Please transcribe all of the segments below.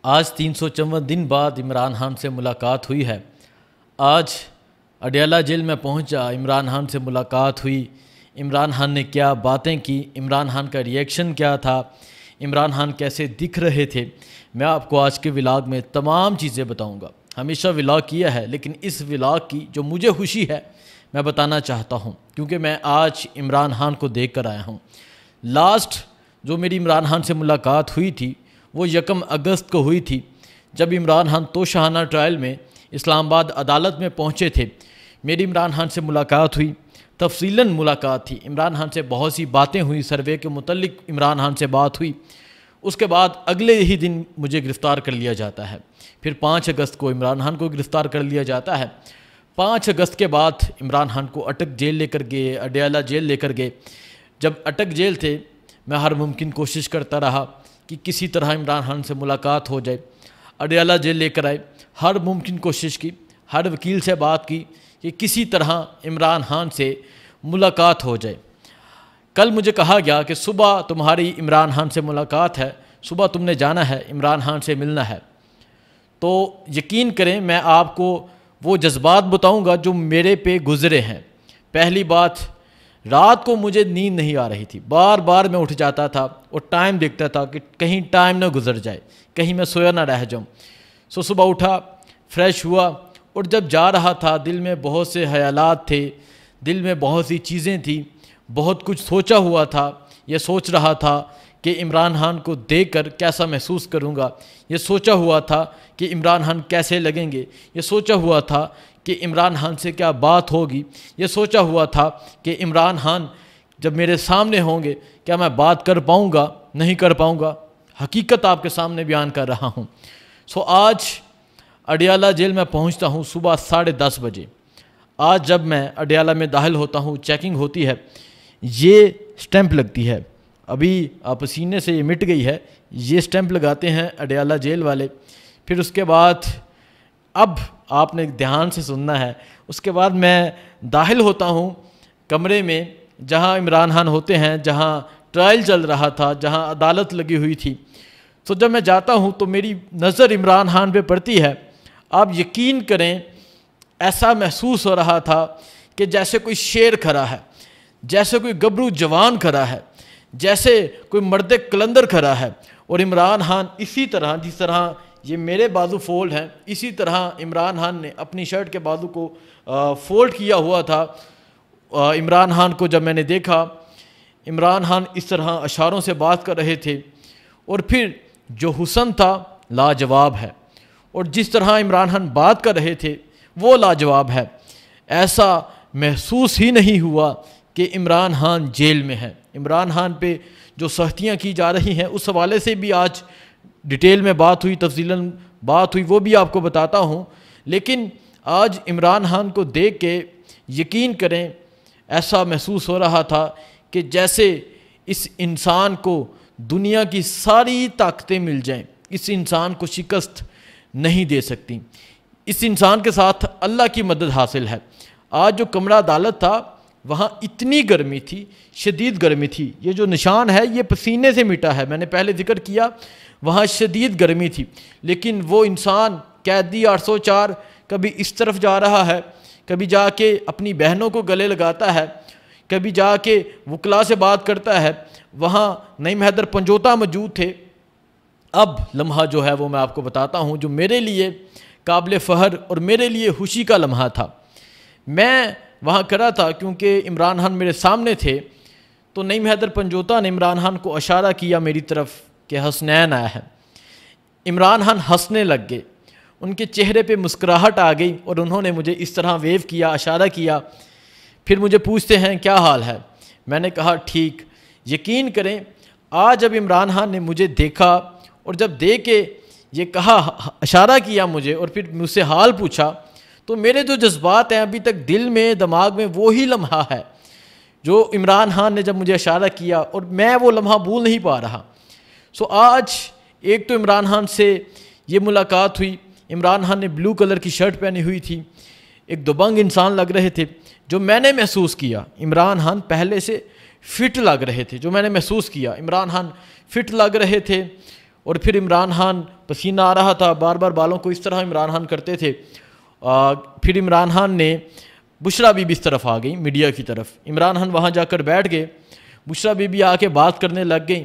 آج 354 دن بعد عمران خان سے ملاقات ہوئی ہے۔ آج اڈیالہ جیل میں پہنچا، عمران خان سے ملاقات ہوئی۔ عمران خان نے کیا باتیں کی، عمران خان کا ریئیکشن کیا تھا، عمران خان کیسے دکھ رہے تھے، میں آپ کو آج کے ولاگ میں تمام چیزیں بتاؤں گا۔ ہمیشہ ولاگ کیا ہے، لیکن اس ولاگ کی جو مجھے خوشی ہے میں بتانا چاہتا ہوں، کیونکہ میں آج عمران خان کو دیکھ کر آیا ہوں۔ لاسٹ جو میری عمران خان سے ملاقات ہوئی تھی وہ 1 اگست کو ہوئی تھی، جب عمران خان توشہانہ ٹرائل میں اسلام آباد عدالت میں پہنچے تھے۔ میری عمران خان سے ملاقات ہوئی، تفصیلاً ملاقات تھی، عمران خان سے بہت سی باتیں ہوئی، سروے کے متعلق عمران خان سے بات ہوئی۔ اس کے بعد اگلے ہی دن مجھے گرفتار کر لیا جاتا ہے، پھر 5 اگست کو عمران خان کو گرفتار کر لیا جاتا ہے۔ 5 اگست کے بعد عمران خان کو اٹک جیل لے کر گئے، اڈیالہ جیل لے کر گئے۔ جب اٹک جیل تھے میں ہر ممکن کوشش کرتا رہا کہ کسی طرح عمران خان سے ملاقات ہو جائے۔ اڈیالہ جیل لے کر آئے، ہر ممکن کوشش کی، ہر وکیل سے بات کی کہ کسی طرح عمران خان سے ملاقات ہو جائے۔ کل مجھے کہا گیا کہ صبح تمہاری عمران خان سے ملاقات ہے، صبح تم نے جانا ہے، عمران خان سے ملنا ہے۔ تو یقین کریں میں آپ کو وہ جذبات بتاؤں گا جو میرے پہ گزرے ہیں۔ پہلی بات، رات کو مجھے نیند نہیں آ رہی تھی، بار بار میں اٹھ جاتا تھا اور ٹائم دیکھتا تھا کہ کہیں ٹائم نہ گزر جائے، کہیں میں سویا نہ رہ جاؤں۔ صبح اٹھا، فریش ہوا، اور جب جا رہا تھا دل میں بہت سے خیالات تھے، دل میں بہت سی چیزیں تھیں، بہت کچھ سوچا ہوا تھا۔ یہ سوچ رہا تھا کہ عمران خان کو دیکھ کر کیسا محسوس کروں گا، یہ سوچا ہوا تھا کہ عمران خان کیسے لگیں گے، یہ سوچا ہوا تھا کہ عمران خان سے کیا بات ہوگی، یہ سوچا ہوا تھا کہ عمران خان جب میرے سامنے ہوں گے کیا میں بات کر پاؤں گا، نہیں کر پاؤں گا۔ حقیقت آپ کے سامنے بیان کر رہا ہوں۔ آج اڈیالہ جیل میں پہنچتا ہوں صبح 10:30 بجے۔ آج جب میں اڈیالہ میں داخل ہوتا ہوں، چیکنگ ہوتی ہے، یہ سٹیمپ لگتی ہے، ابھی پسینے سے یہ مٹ گئی ہے، یہ سٹیمپ لگاتے ہیں اڈیالہ جیل والے۔ پھر اس کے بعد اب آپ نے دھیان سے سننا ہے، اس کے بعد میں داخل ہوتا ہوں کمرے میں جہاں عمران خان ہوتے ہیں، جہاں ٹرائل چل رہا تھا، جہاں عدالت لگی ہوئی تھی۔ جب میں جاتا ہوں تو میری نظر عمران خان پہ پڑتی ہے۔ آپ یقین کریں ایسا محسوس ہو رہا تھا کہ جیسے کوئی شیر کھڑا ہے، جیسے کوئی گبرو جوان کھڑا ہے، جیسے کوئی مرد قلندر کھڑا ہے، اور عمران خان اسی طرح، جس طرح یہ میرے بازو فولڈ ہیں، اسی طرح عمران خان نے اپنی شرٹ کے بازو کو فولڈ کیا ہوا تھا۔ عمران خان کو جب میں نے دیکھا، عمران خان اس طرح اشاروں سے بات کر رہے تھے، اور پھر جو حسن تھا لاجواب ہے، اور جس طرح عمران خان بات کر رہے تھے وہ لاجواب ہے۔ ایسا محسوس ہی نہیں ہوا کہ عمران خان جیل میں ہے۔ عمران خان پہ جو سختیاں کی جا رہی ہیں اس حوالے سے بھی آج ڈیٹیل میں بات ہوئی، تفصیلاً بات ہوئی، وہ بھی آپ کو بتاتا ہوں۔ لیکن آج عمران خان کو دیکھ کے یقین کریں ایسا محسوس ہو رہا تھا کہ جیسے اس انسان کو دنیا کی ساری طاقتیں مل جائیں، اس انسان کو شکست نہیں دے سکتی، اس انسان کے ساتھ اللہ کی مدد حاصل ہے۔ آج جو کمرہ عدالت تھا وہاں اتنی گرمی تھی، شدید گرمی تھی، یہ جو نشان ہے یہ پسینے سے مٹا ہے، میں نے پہلے ذکر کیا، وہاں شدید گرمی تھی، لیکن وہ انسان قیدی 804 کبھی اس طرف جا رہا ہے، کبھی جا کے اپنی بہنوں کو گلے لگاتا ہے، کبھی جا کے وکلا سے بات کرتا ہے۔ وہاں نعیم حیدر پنجوتا موجود تھے۔ اب لمحہ جو ہے وہ میں آپ کو بتاتا ہوں جو میرے لیے قابل فخر اور میرے لیے خوشی کا لمحہ تھا۔ میں وہاں کھڑا تھا کیونکہ عمران خان میرے سامنے تھے، تو نعیم حیدر پنجوتا نے عمران خان کو اشارہ کیا میری طرف کہ حسنین آیا ہے۔ عمران خان ہنسنے لگ گئے، ان کے چہرے پہ مسکراہٹ آ گئی، اور انہوں نے مجھے اس طرح ویو کیا، اشارہ کیا۔ پھر مجھے پوچھتے ہیں کیا حال ہے، میں نے کہا ٹھیک۔ یقین کریں آج جب عمران خان نے مجھے دیکھا اور جب دیکھ کے یہ کہا، اشارہ کیا مجھے، اور پھر مجھ سے حال پوچھا، تو میرے جو جذبات ہیں ابھی تک دل میں، دماغ میں وہی لمحہ ہے جو عمران خان نے جب مجھے اشارہ کیا، اور میں وہ لمحہ بھول نہیں پا رہا۔ آج ایک تو عمران خان سے یہ ملاقات ہوئی، عمران خان نے بلو کلر کی شرٹ پہنی ہوئی تھی، ایک دبنگ انسان لگ رہے تھے۔ جو میں نے محسوس کیا عمران خان پہلے سے فٹ لگ رہے تھے، جو میں نے محسوس کیا عمران خان فٹ لگ رہے تھے، اور پھر عمران خان پسینہ آ رہا تھا، بار بار بالوں کو اس طرح عمران خان کرتے تھے۔ پھر عمران خان نے بشریٰ بی بی اس طرف آ گئی، میڈیا کی طرف۔ عمران خان وہاں جا کر بیٹھ گئے، بشریٰ بی بی آ کے بات کرنے لگ گئیں،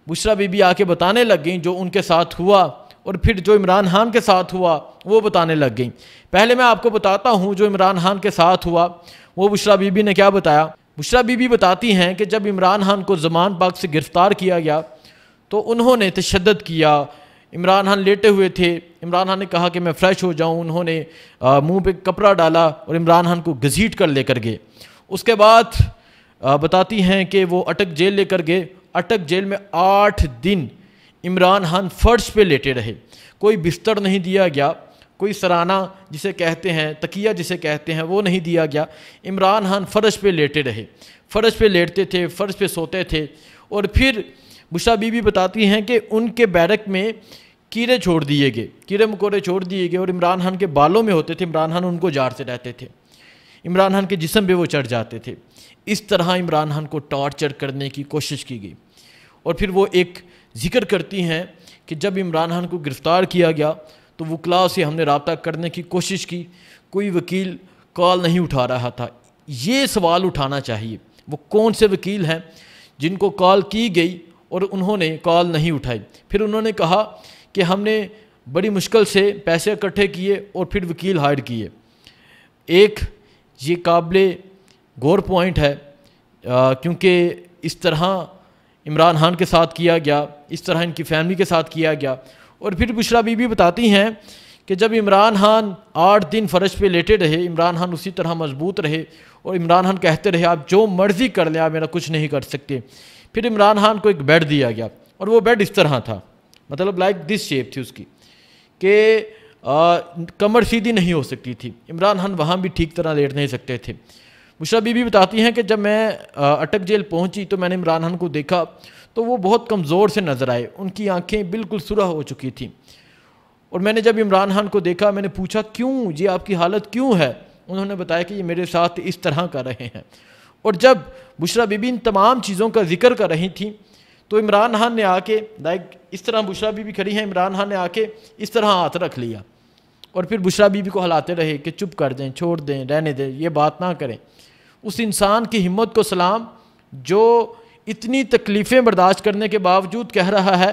بشریٰ بی بی آ کے بتانے لگ گئیں جو ان کے ساتھ ہوا، اور پھر جو عمران خان کے ساتھ ہوا وہ بتانے لگ گئیں۔ پہلے میں آپ کو بتاتا ہوں جو عمران خان کے ساتھ ہوا وہ بشریٰ بی بی نے کیا بتایا۔ بشریٰ بی بی بتاتی ہیں کہ جب عمران خان کو زمان پاک سے گرفتار کیا گیا تو انہوں نے تشدد کیا۔ عمران خان لیٹے ہوئے تھے، عمران خان نے کہا کہ میں فریش ہو جاؤں، انہوں نے منہ پہ کپڑا ڈالا اور عمران خان کو گھسیٹ کر لے کر گئے۔ اس کے بعد بتاتی ہیں کہ وہ اٹک جیل لے کر گئے۔ اٹک جیل میں 8 دن عمران خان فرش پہ لیٹے رہے، کوئی بستر نہیں دیا گیا، کوئی سرانہ جسے کہتے ہیں، تکیہ جسے کہتے ہیں وہ نہیں دیا گیا۔ عمران خان فرش پہ لیٹے رہے، فرش پہ لیٹتے تھے، فرش پہ سوتے تھے۔ اور پھر بشریٰ بی بی بتاتی ہیں کہ ان کے بیرک میں کیڑے چھوڑ دیے گئے، کیڑے مکوڑے چھوڑ دیے گئے، اور عمران خان کے بالوں میں ہوتے تھے، عمران خان ان کو جھاڑتے رہتے تھے، عمران خان کے جسم پہ وہ چڑھ جاتے تھے۔ اس طرح عمران خان کو ٹارچر کرنے کی کوشش کی گئی۔ اور پھر وہ ایک ذکر کرتی ہیں کہ جب عمران خان کو گرفتار کیا گیا تو وکلاء سے ہم نے رابطہ کرنے کی کوشش کی، کوئی وکیل کال نہیں اٹھا رہا تھا۔ یہ سوال اٹھانا چاہیے، وہ کون سے وکیل ہیں جن کو کال کی گئی اور انہوں نے کال نہیں اٹھائی۔ پھر انہوں نے کہا کہ ہم نے بڑی مشکل سے پیسے اکٹھے کیے اور پھر وکیل ہائر کیے۔ ایک یہ قابل غور پوائنٹ ہے کیونکہ اس طرح عمران خان کے ساتھ کیا گیا، اس طرح ان کی فیملی کے ساتھ کیا گیا۔ اور پھر بشریٰ بی بی بتاتی ہیں کہ جب عمران خان 8 دن فرش پہ لیٹے رہے، عمران خان اسی طرح مضبوط رہے، اور عمران خان کہتے رہے آپ جو مرضی کر لیں، آپ میرا کچھ نہیں کر سکتے۔ پھر عمران خان کو ایک بیڈ دیا گیا، اور وہ بیڈ اس طرح تھا، مطلب لائک دس شیپ تھی اس کی، کہ کمر سیدھی نہیں ہو سکتی تھی۔ عمران خان وہاں بھی ٹھیک طرح لیٹ نہیں سکتے تھے۔ بشریٰ بی بی بتاتی ہیں کہ جب میں اٹک جیل پہنچی تو میں نے عمران خان کو دیکھا تو وہ بہت کمزور سے نظر آئے، ان کی آنکھیں بالکل سرخ ہو چکی تھیں۔ اور میں نے جب عمران خان کو دیکھا میں نے پوچھا کیوں، یہ آپ کی حالت کیوں ہے؟ انہوں نے بتایا کہ یہ میرے ساتھ اس طرح کر رہے ہیں۔ اور جب بشریٰ بی بی ان تمام چیزوں کا ذکر کر رہی تھیں تو عمران خان نے آ کے لائک اس طرح بشریٰ بی بی کھڑی ہیں، عمران خان نے آ کے اس طرح ہاتھ رکھ لیا، اور پھر بشریٰ بی بی کو ہلاتے رہے کہ چپ کر دیں، چھوڑ دیں، رہنے دیں، یہ بات نہ کریں۔ اس انسان کی ہمت کو سلام جو اتنی تکلیفیں برداشت کرنے کے باوجود کہہ رہا ہے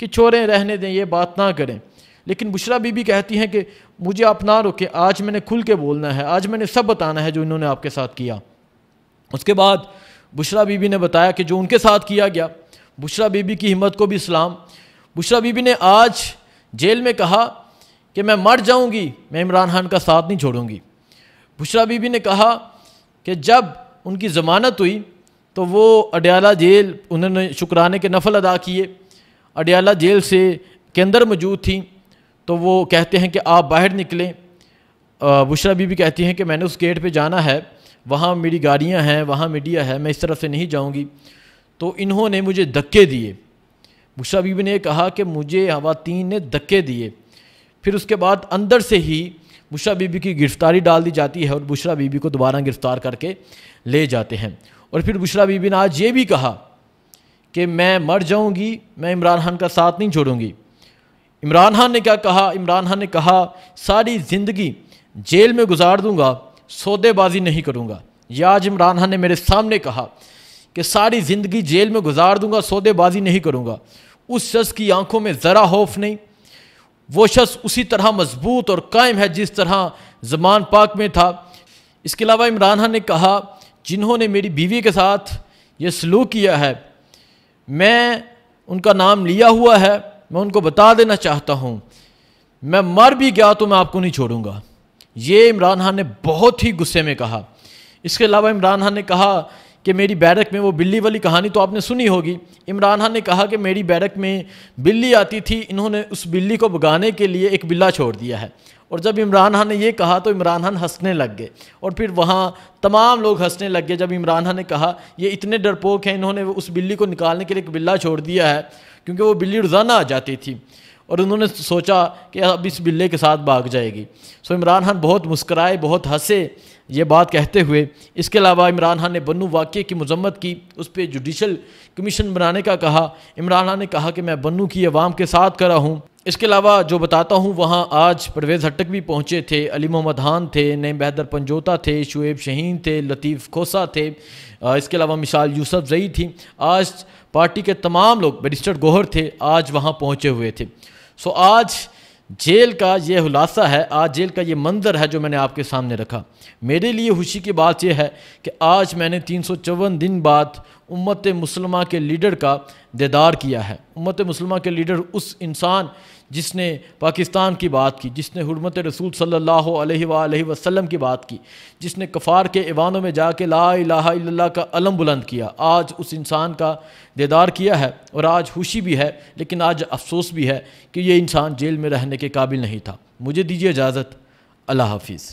کہ چھوڑیں، رہنے دیں، یہ بات نہ کریں۔ لیکن بشریٰ بی بی کہتی ہیں کہ مجھے آپ نہ روکیں، آج میں نے کھل کے بولنا ہے، آج میں نے سب بتانا ہے جو انہوں نے آپ کے ساتھ کیا۔ اس کے بعد بشریٰ بی بی نے بتایا کہ جو ان کے ساتھ کیا گیا، بشریٰ بی بی کی ہمت کو بھی سلام۔ بشریٰ بی بی نے آج جیل میں کہا کہ میں مر جاؤں گی، میں عمران خان کا ساتھ نہیں چھوڑوں گی۔ بشریٰ بی بی نے کہا کہ جب ان کی ضمانت ہوئی تو وہ اڈیالہ جیل، انہوں نے شکرانے کے نفل ادا کیے، اڈیالہ جیل کے اندر موجود تھیں، تو وہ کہتے ہیں کہ آپ باہر نکلیں۔ بشریٰ بی بی کہتی ہیں کہ میں نے اس گیٹ پہ جانا ہے، وہاں میری گاڑیاں ہیں، وہاں میڈیا ہے، میں اس طرف سے نہیں جاؤں گی۔ تو انہوں نے مجھے دھکے دیے۔ بشریٰ بی بی نے کہا کہ مجھے خواتین نے دھکے دیے۔ پھر اس کے بعد اندر سے ہی بشریٰ بی بی کی گرفتاری ڈال دی جاتی ہے اور بشریٰ بی بی کو دوبارہ گرفتار کر کے لے جاتے ہیں۔ اور پھر بشریٰ بی بی نے آج یہ بھی کہا کہ میں مر جاؤں گی، میں عمران خان کا ساتھ نہیں چھوڑوں گی۔ عمران خان نے کیا کہا؟ عمران خان نے کہا ساری زندگی جیل میں گزار دوں گا، سودے بازی نہیں کروں گا۔ یہ آج عمران خان نے میرے سامنے کہا کہ ساری زندگی جیل میں گزار دوں گا، سودے بازی نہیں کروں گا۔ اس شخص کی آنکھوں میں ذرا خوف نہیں، وہ شخص اسی طرح مضبوط اور قائم ہے جس طرح زمان پاک میں تھا۔ اس کے علاوہ عمران خان نے کہا جنہوں نے میری بیوی کے ساتھ یہ سلوک کیا ہے، میں ان کا نام لیا ہوا ہے، میں ان کو بتا دینا چاہتا ہوں، میں مر بھی گیا تو میں آپ کو نہیں چھوڑوں گا۔ یہ عمران خان نے بہت ہی غصے میں کہا۔ اس کے علاوہ عمران خان نے کہا کہ میری بیرک میں وہ بلی والی کہانی تو آپ نے سنی ہوگی۔ عمران خان نے کہا کہ میری بیرک میں بلی آتی تھی، انہوں نے اس بلی کو بھگانے کے لیے ایک بلا چھوڑ دیا ہے۔ اور جب عمران خان نے یہ کہا تو عمران خان ہنسنے لگ گئے، اور پھر وہاں تمام لوگ ہنسنے لگ گئے جب عمران خان نے کہا یہ اتنے ڈرپوک ہیں، انہوں نے اس بلی کو نکالنے کے لیے ایک بلا چھوڑ دیا ہے، کیونکہ وہ بلی روزانہ آ جاتی تھی، اور انہوں نے سوچا کہ اب اس بلے کے ساتھ بھاگ جائے گی۔ سو عمران خان بہت مسکرائے، بہت ہنسے یہ بات کہتے ہوئے۔ اس کے علاوہ عمران خان نے بنو واقعے کی مذمت کی، اس پہ جوڈیشل کمیشن بنانے کا کہا۔ عمران خان نے کہا کہ میں بنو کی عوام کے ساتھ کھڑا ہوں، اس کے علاوہ جو بتاتا ہوں، وہاں آج پرویز ہٹک بھی پہنچے تھے، علی محمد خان تھے، نعیم بہادر پنجوتا تھے، شعیب شہین تھے، لطیف کھوسہ تھے، اس کے علاوہ مشال یوسف زئی تھی۔ آج پارٹی کے تمام لوگ، بیرسٹر گوہر تھے، آج وہاں پہنچے ہوئے تھے۔ آج جیل کا یہ خلاصہ ہے، آج جیل کا یہ منظر ہے جو میں نے آپ کے سامنے رکھا۔ میرے لیے خوشی کی بات یہ ہے کہ آج میں نے 354 دن بعد امت مسلمہ کے لیڈر کا دیدار کیا ہے۔ امت مسلمہ کے لیڈر اس انسان جس نے پاکستان کی بات کی، جس نے حرمت رسول صلی اللہ علیہ وآلہ وسلم کی بات کی، جس نے کفار کے ایوانوں میں جا کے لا الہ الا اللہ کا علم بلند کیا، آج اس انسان کا دیدار کیا ہے۔ اور آج خوشی بھی ہے، لیکن آج افسوس بھی ہے کہ یہ انسان جیل میں رہنے کے قابل نہیں تھا۔ مجھے دیجیے اجازت، اللہ حافظ۔